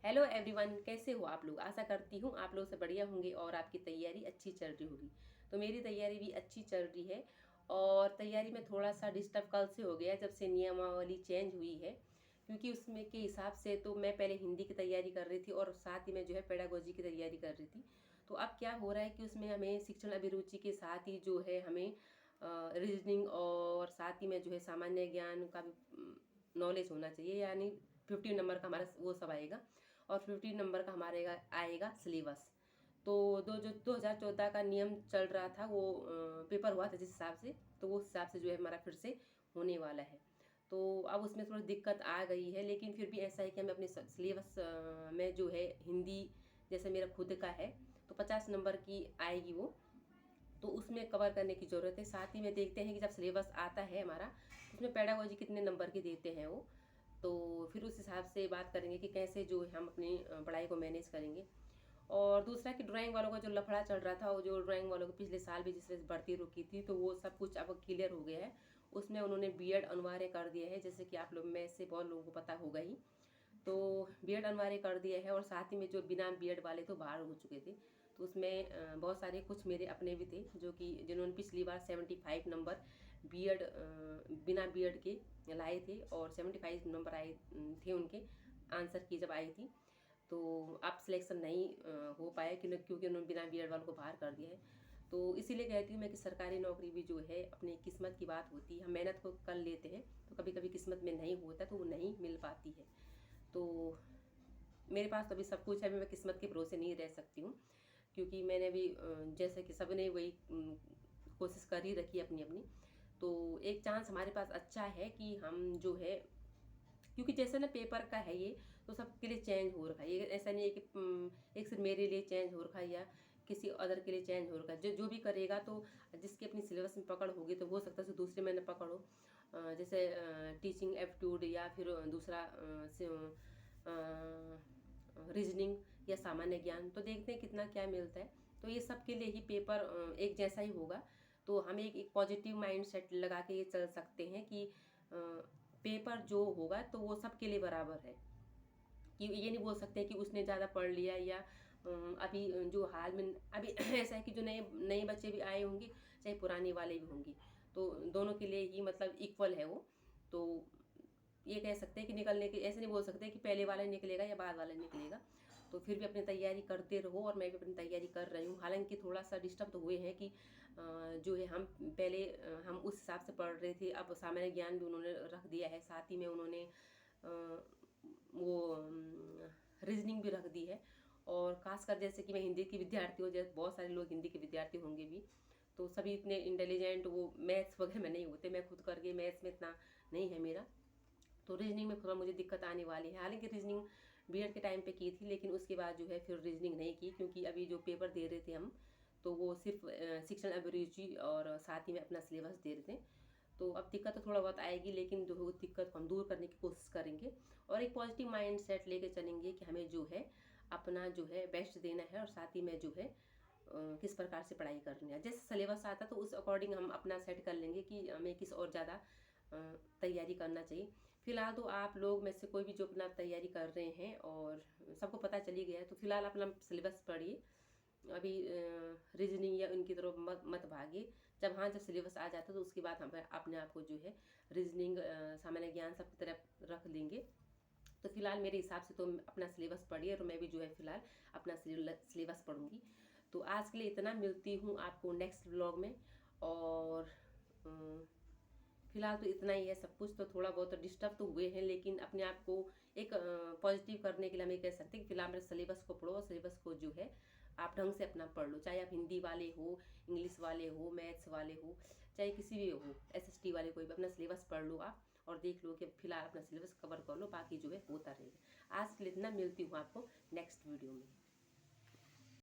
Hello everyone, कैसे हो आप लोग। आशा करती हूँ आप लोग से बढ़िया होंगे और आपकी तैयारी अच्छी चल रही होगी। तो मेरी तैयारी भी अच्छी चल रही है और तैयारी में थोड़ा सा डिस्टर्ब कल से हो गया जब से नियमावली चेंज हुई है, क्योंकि उसमें के हिसाब से तो मैं पहले हिंदी की तैयारी कर रही थी और साथ ही में जो है पेडागोजी की तैयारी कर रही थी। तो अब क्या हो रहा है कि उसमें हमें शिक्षण अभिरुचि के साथ ही जो है हमें रीजनिंग और साथ ही में जो है सामान्य ज्ञान का भी नॉलेज होना चाहिए, यानी 50 नंबर का हमारा वो सब आएगा और 50 नंबर का हमारे आएगा सिलेबस। तो 2014 का नियम चल रहा था, वो पेपर हुआ था जिस हिसाब से, तो वो हिसाब से जो है हमारा फिर से होने वाला है। तो अब उसमें थोड़ी दिक्कत आ गई है, लेकिन फिर भी ऐसा है कि हमें अपने सिलेबस में जो है हिंदी जैसे मेरा खुद का है तो 50 नंबर की आएगी वो, तो उसमें कवर करने की ज़रूरत है। साथ ही में देखते हैं कि जब सिलेबस आता है हमारा उसमें पेडागोजी कितने नंबर की देते हैं वो, तो फिर उस हिसाब से बात करेंगे कि कैसे जो हम अपनी पढ़ाई को मैनेज करेंगे। और दूसरा कि ड्राइंग वालों का जो लफड़ा चल रहा था, वो जो ड्राइंग वालों को पिछले साल भी जिससे भर्ती रुकी थी, तो वो सब कुछ अब क्लियर हो गया है। उसमें उन्होंने बीएड अनिवार्य कर दिया है, जैसे कि आप लोग में से बहुत लोगों को पता होगा ही। तो बीएड अनिवार्य कर दिया है और साथ ही में जो बिना बीएड वाले तो बाहर हो चुके थे, तो उसमें बहुत सारे कुछ मेरे अपने भी थे जो कि जिन्होंने पिछली बार 75 नंबर बीएड बिना बीएड के लाए थे और 75 नंबर आए थे उनके आंसर की जब आई थी। तो अब सिलेक्शन नहीं हो पाया क्योंकि उन्होंने बिना बीएड वालों को बाहर कर दिया है। तो इसीलिए कहती हूँ मैं कि सरकारी नौकरी भी जो है अपनी किस्मत की बात होती है। हम मेहनत को कर लेते हैं तो कभी कभी किस्मत में नहीं होता तो वो नहीं मिल पाती है। तो मेरे पास तो अभी सब कुछ है, अभी मैं किस्मत के भरोसे नहीं रह सकती हूँ, क्योंकि मैंने भी जैसे कि सबने वही कोशिश कर ही रखी अपनी अपनी। तो एक चांस हमारे पास अच्छा है कि हम जो है, क्योंकि जैसे ना पेपर का है ये, तो सबके लिए चेंज हो रखा है ये, ऐसा नहीं है कि एक सिर्फ मेरे लिए चेंज हो रखा है या किसी अदर के लिए चेंज हो रखा है। जो जो भी करेगा तो जिसकी अपनी सिलेबस में पकड़ होगी तो हो सकता है दूसरे में न पकड़ हो। जैसे टीचिंग एप्टीट्यूड या फिर दूसरा रीजनिंग या सामान्य ज्ञान, तो देखते हैं कितना क्या मिलता है। तो ये सब के लिए ही पेपर एक जैसा ही होगा। तो हम एक पॉजिटिव माइंड सेट लगा के ये चल सकते हैं कि पेपर जो होगा तो वो सबके लिए बराबर है, कि ये नहीं बोल सकते कि उसने ज़्यादा पढ़ लिया या अभी जो हाल में अभी ऐसा है कि जो नए नए बच्चे भी आए होंगे चाहे पुराने वाले भी होंगे, तो दोनों के लिए ही मतलब इक्वल है वो। तो ये कह सकते हैं कि निकलने के ऐसे नहीं बोल सकते कि पहले वाला निकलेगा या बाद वाला निकलेगा। तो फिर भी अपनी तैयारी करते रहो और मैं भी अपनी तैयारी कर रही हूँ। हालांकि थोड़ा सा डिस्टर्ब तो हुए हैं कि जो है हम पहले हम उस हिसाब से पढ़ रहे थे, अब सामान्य ज्ञान भी उन्होंने रख दिया है, साथ ही में उन्होंने वो रीजनिंग भी रख दी है। और खासकर जैसे कि मैं हिंदी की विद्यार्थी हूँ, जैसे बहुत सारे लोग हिंदी के विद्यार्थी होंगे भी, तो सभी इतने इंटेलिजेंट वो मैथ्स वगैरह में नहीं होते। मैं खुद करके मैथ्स में इतना नहीं है मेरा, तो रीजनिंग में थोड़ा मुझे दिक्कत आने वाली है। हालांकि रीजनिंग बीएड के टाइम पे की थी, लेकिन उसके बाद जो है फिर रीजनिंग नहीं की, क्योंकि अभी जो पेपर दे रहे थे हम, तो वो सिर्फ शिक्षण अभिरुचि और साथ ही में अपना सिलेबस दे रहे थे। तो अब दिक्कत तो थोड़ा बहुत आएगी, लेकिन जो दिक्कत को हम दूर करने की कोशिश करेंगे और एक पॉजिटिव माइंड सेट लेके चलेंगे कि हमें जो है अपना जो है बेस्ट देना है और साथ ही में जो है किस प्रकार से पढ़ाई करनी है। जैसे सिलेबस आता तो उस अकॉर्डिंग हम अपना सेट कर लेंगे कि हमें किस और ज़्यादा तैयारी करना चाहिए। फिलहाल तो आप लोग में से कोई भी जो अपना तैयारी कर रहे हैं और सबको पता चली गया है, तो फिलहाल अपना सिलेबस पढ़िए। अभी रीजनिंग या उनकी तरफ मत भागिए। जब सिलेबस आ जाता है तो उसके बाद हम अपने आप को जो है रीजनिंग सामान्य ज्ञान सब की तरफ रख लेंगे। तो फिलहाल मेरे हिसाब से तो अपना सिलेबस पढ़िए और मैं भी जो है फिलहाल अपना सिलेबस पढ़ूंगी। तो आज के लिए इतना, मिलती हूँ आपको नेक्स्ट व्लॉग में। और फिलहाल तो इतना ही है सब कुछ। तो थोड़ा बहुत डिस्टर्ब तो हुए हैं, लेकिन अपने आप को एक पॉजिटिव करने के लिए हम ये कह सकते हैं कि फिलहाल मेरे सिलेबस को पढ़ो और सिलेबस को जो है आप ढंग से अपना पढ़ लो। चाहे आप हिंदी वाले हो, इंग्लिश वाले हो, मैथ्स वाले हो, चाहे किसी भी हो, एसएसटी वाले, कोई भी अपना सिलेबस पढ़ लो आप और देख लो कि फिलहाल अपना सिलेबस कवर कर लो, बाकी जो है होता रहेगा। आज के लिए इतना, मिलती हूँ आपको नेक्स्ट वीडियो में।